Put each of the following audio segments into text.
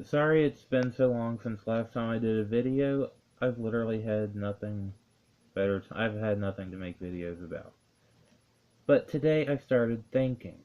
Sorry it's been so long since last time I did a video. I've literally had nothing better. I've had nothing to make videos about. But today I started thinking,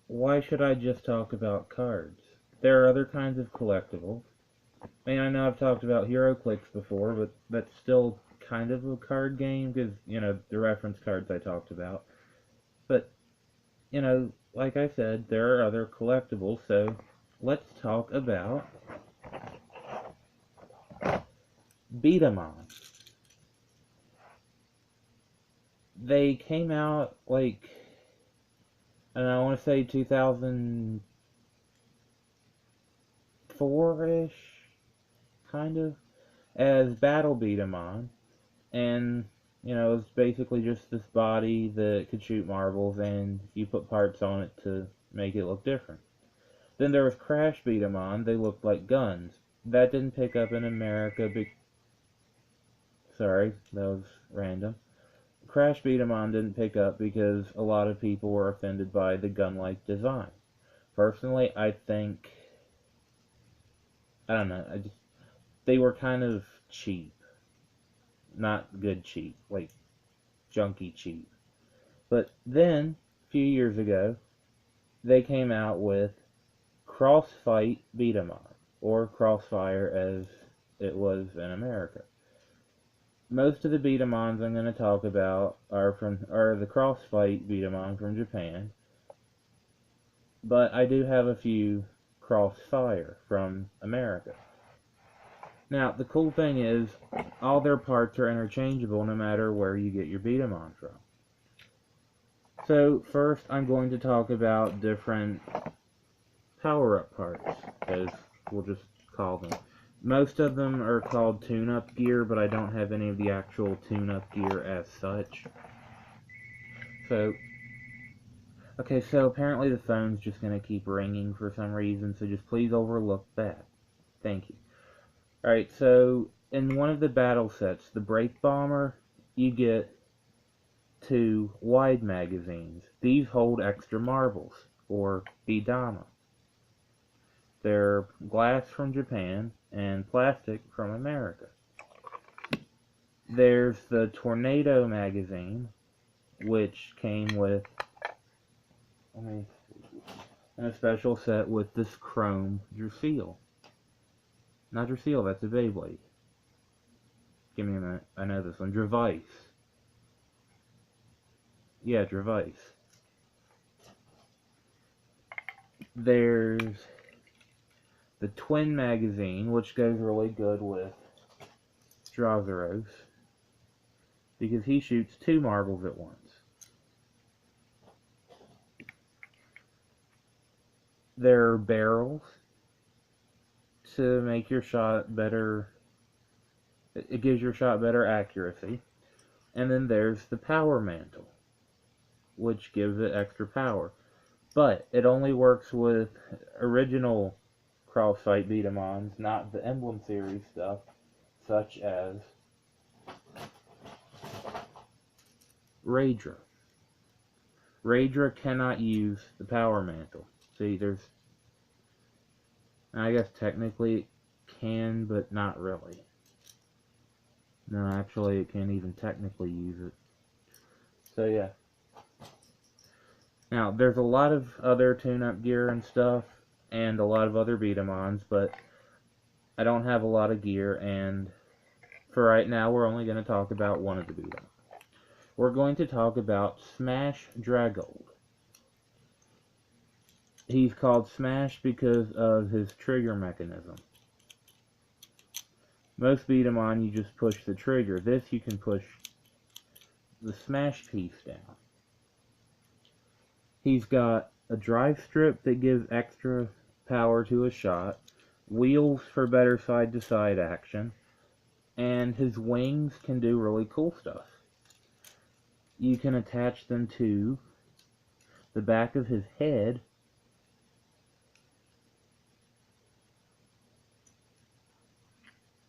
why should I just talk about cards? There are other kinds of collectibles. I mean, I know I've talked about HeroClix before, but that's still kind of a card game because, the reference cards I talked about. But, like I said, there are other collectibles, so let's talk about B-daman. They came out like, I don't know, I want to say 2004-ish, kind of, as Battle B-daman, and it's basically just this body that could shoot marbles, and you put parts on it to make it look different. Then there was Crash B-daman. They looked like guns. That didn't pick up in America. Sorry, that was random. Crash B-daman didn't pick up because a lot of people were offended by the gun-like design. Personally, I don't know, they were kind of cheap. Not good cheap, like junky cheap. But then, a few years ago, they came out with Crossfight B-daman, or Crossfire as it was in America. Most of the B-damans I'm going to talk about are the Crossfight B-daman from Japan, but I do have a few Crossfire from America. Now, the cool thing is, all their parts are interchangeable no matter where you get your B-daman from. So, first I'm going to talk about different power-up parts, as we'll just call them. Most of them are called tune-up gear, but I don't have any of the actual tune-up gear as such. Okay, so apparently the phone's just going to keep ringing for some reason, so just please overlook that. Thank you. Alright, so in one of the battle sets, the Break Bomber, you get 2 wide magazines. These hold extra marbles, or B-daman. They're glass from Japan and plastic from America. There's the Tornado magazine, which came with a special set with this chrome Dragold. Not Dragold, that's a Beyblade. Give me a minute, I know this one. Dravice. Yeah, Dravice. There's the Twin magazine, which goes really good with Dragold, because he shoots 2 marbles at once. There are barrels to make your shot better. It gives your shot better accuracy. And then there's the power mantle, which gives it extra power. But it only works with original Crossfight B-damans, not the Emblem series stuff, such as Raidra. Raidra cannot use the power mantle. See, I guess technically it can, but not really. No, actually it can't even technically use it. So yeah. Now, there's a lot of other tune-up gear and stuff, and a lot of other B-damans, but I don't have a lot of gear, and for right now, we're only going to talk about one of the B-damans. We're going to talk about Smash Dragold. He's called Smash because of his trigger mechanism. Most B-daman, you just push the trigger. This, you can push the smash piece down. He's got a drive strip that gives extra power to a shot, wheels for better side-to-side action, and his wings can do really cool stuff. You can attach them to the back of his head,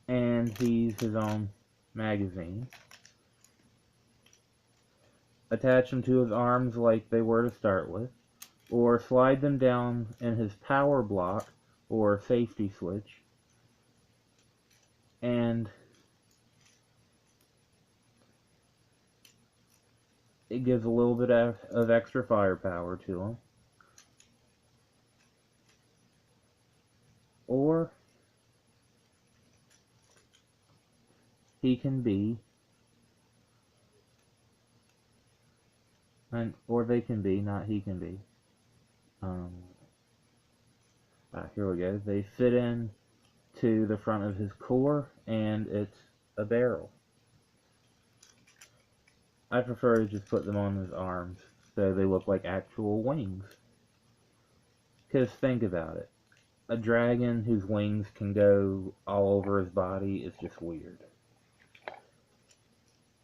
and he's his own magazine. Attach them to his arms like they were to start with, or slide them down in his power block or safety switch, and it gives a little bit of extra firepower to him. Or he can be, or they can be, not he can be. Here we go. They fit in to the front of his core, and it's a barrel. I prefer to just put them on his arms so they look like actual wings. Because think about it. A dragon whose wings can go all over his body is just weird.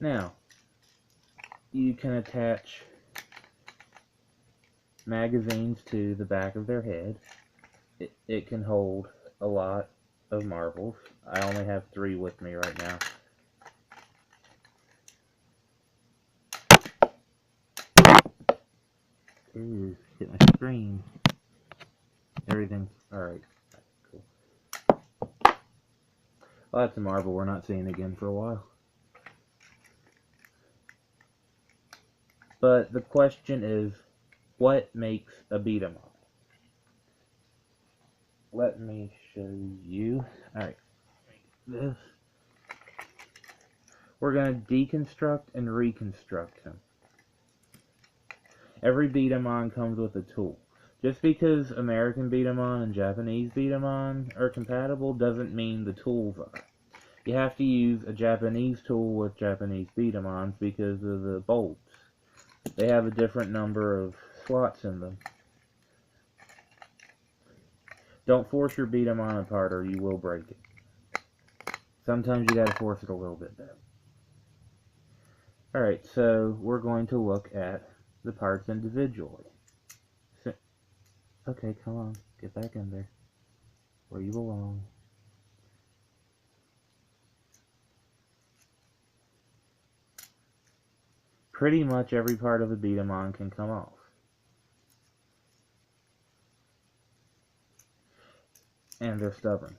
Now, you can attach magazines to the back of their head. It can hold a lot of marbles. I only have 3 with me right now. Ooh, hit my screen. Everything's alright. Cool. Well, that's a marble we're not seeing again for a while. But the question is, what makes a B-daman? Let me show you. Alright. This. We're going to deconstruct and reconstruct him. Every B-daman comes with a tool. Just because American B-daman and Japanese B-daman are compatible doesn't mean the tools are. You have to use a Japanese tool with Japanese B-damans because of the bolts. They have a different number of slots in them. Don't force your B-daman apart or you will break it. Sometimes you gotta force it a little bit though. Alright, so we're going to look at the parts individually. So, okay, come on, get back in there. Where you belong. Pretty much every part of a B-daman can come off. And they're stubborn.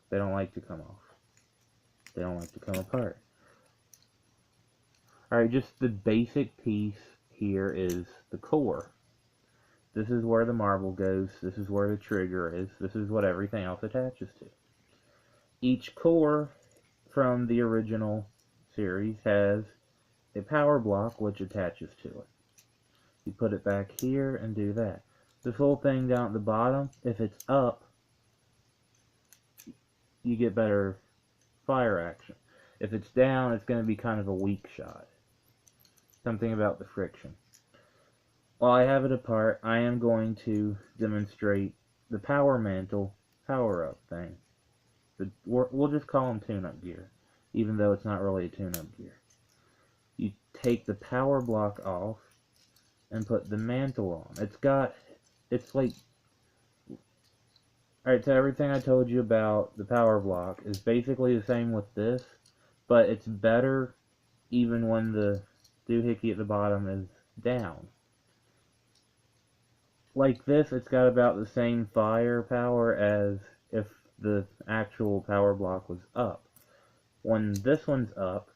They don't like to come off. They don't like to come apart. Alright, just the basic piece here is the core. This is where the marble goes. This is where the trigger is. This is what everything else attaches to. Each core from the original series has a power block which attaches to it. You put it back here and do that. This whole thing down at the bottom, if it's up, you get better fire action. If it's down, it's going to be kind of a weak shot. Something about the friction. While I have it apart, I am going to demonstrate the power mantle power-up thing. We'll just call them tune-up gear, even though it's not really a tune-up gear. You take the power block off and put the mantle on. It's like... Alright, so everything I told you about the power block is basically the same with this, but it's better even when the doohickey at the bottom is down. Like this, it's got about the same firepower as if the actual power block was up. When this one's up,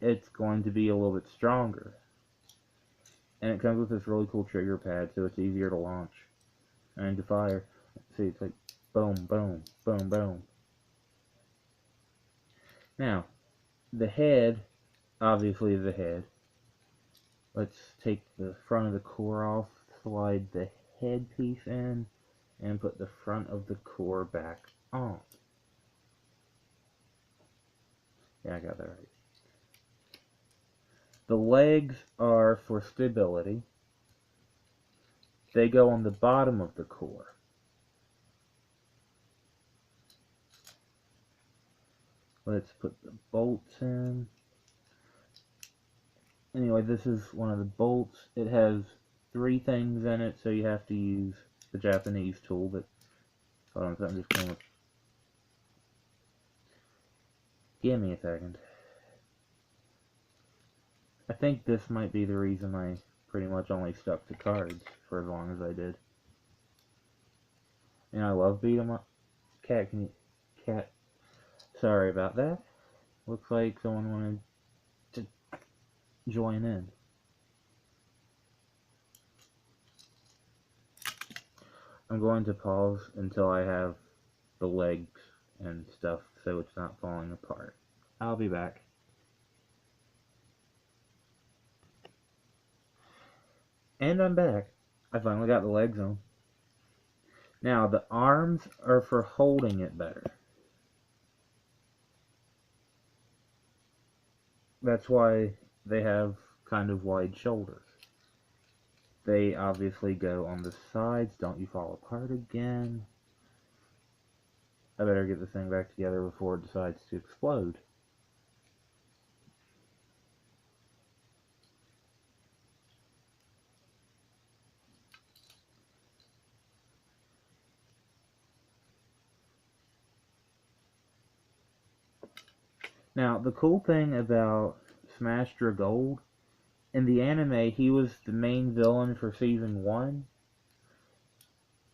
it's going to be a little bit stronger. And it comes with this really cool trigger pad, so it's easier to launch and to fire. See, it's like boom, boom, boom, boom. Now, the head, obviously the head. Let's take the front of the core off, slide the head piece in, and put the front of the core back on. Yeah, I got that right. The legs are for stability. They go on the bottom of the core. Let's put the bolts in. Anyway, this is one of the bolts. It has 3 things in it, so you have to use the Japanese tool, but hold on, I'm just going to... Give me a second. I think this might be the reason I pretty much only stuck to cards for as long as I did. And I love beat 'em up. Cat, cat. Sorry about that. Looks like someone wanted to join in. I'm going to pause until I have the legs and stuff so it's not falling apart. I'll be back. And I'm back. I finally got the legs on. Now the arms are for holding it better. That's why they have kind of wide shoulders. They obviously go on the sides. Don't you fall apart again. I better get this thing back together before it decides to explode. Now, the cool thing about Smash Dragold, in the anime, he was the main villain for Season 1,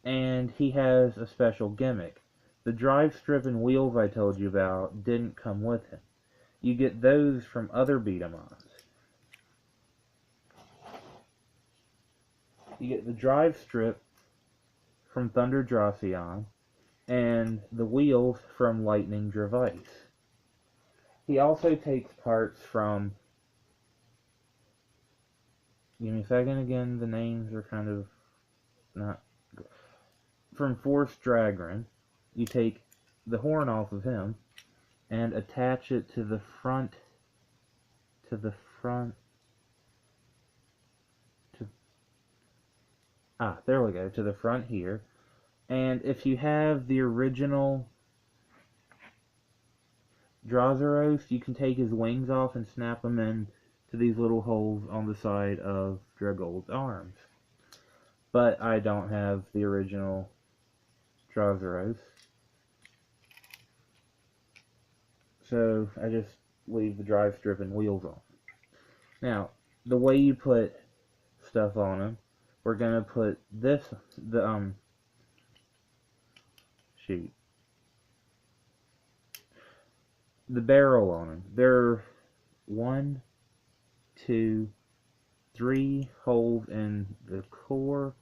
and he has a special gimmick. The drive strip and wheels I told you about didn't come with him. You get those from other B-damans. You get the drive strip from Thunder Dracion, and the wheels from Lightning Dravice. He also takes parts from... Give me a second again, the names are kind of not... From Force Dragon, you take the horn off of him and attach it to the front... there we go, to the front here. And if you have the original Drazaros, you can take his wings off and snap them in to these little holes on the side of Dragold's arms. But I don't have the original Drazaros, so I just leave the drive strip and wheels on. Now, the way you put stuff on them, we're gonna put this, the barrel on them. There are 1, 2, 3 holes in the core.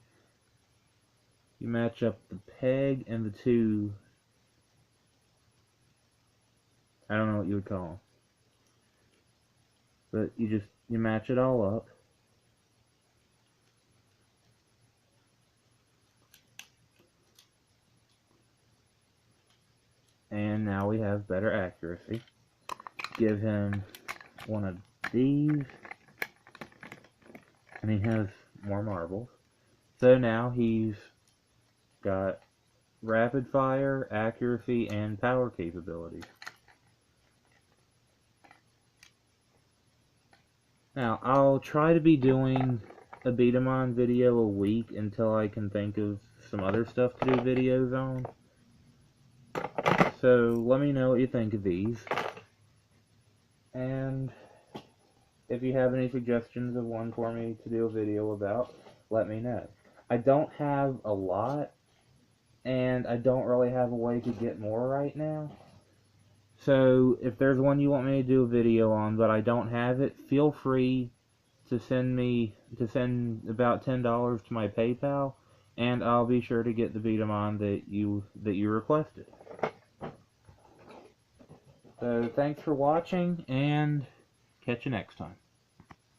You match up the peg and the 2, I don't know what you would call them, but you match it all up. And now we have better accuracy. Give him one of these, and he has more marbles. So now he's got rapid fire, accuracy, and power capabilities. Now, I'll try to be doing a B-daman video a week until I can think of some other stuff to do videos on. So, let me know what you think of these. And if you have any suggestions of one for me to do a video about, let me know. I don't have a lot, and I don't really have a way to get more right now. So, if there's one you want me to do a video on, but I don't have it, feel free to send about $10 to my PayPal, and I'll be sure to get the B-daman that you requested. So, thanks for watching, and catch you next time.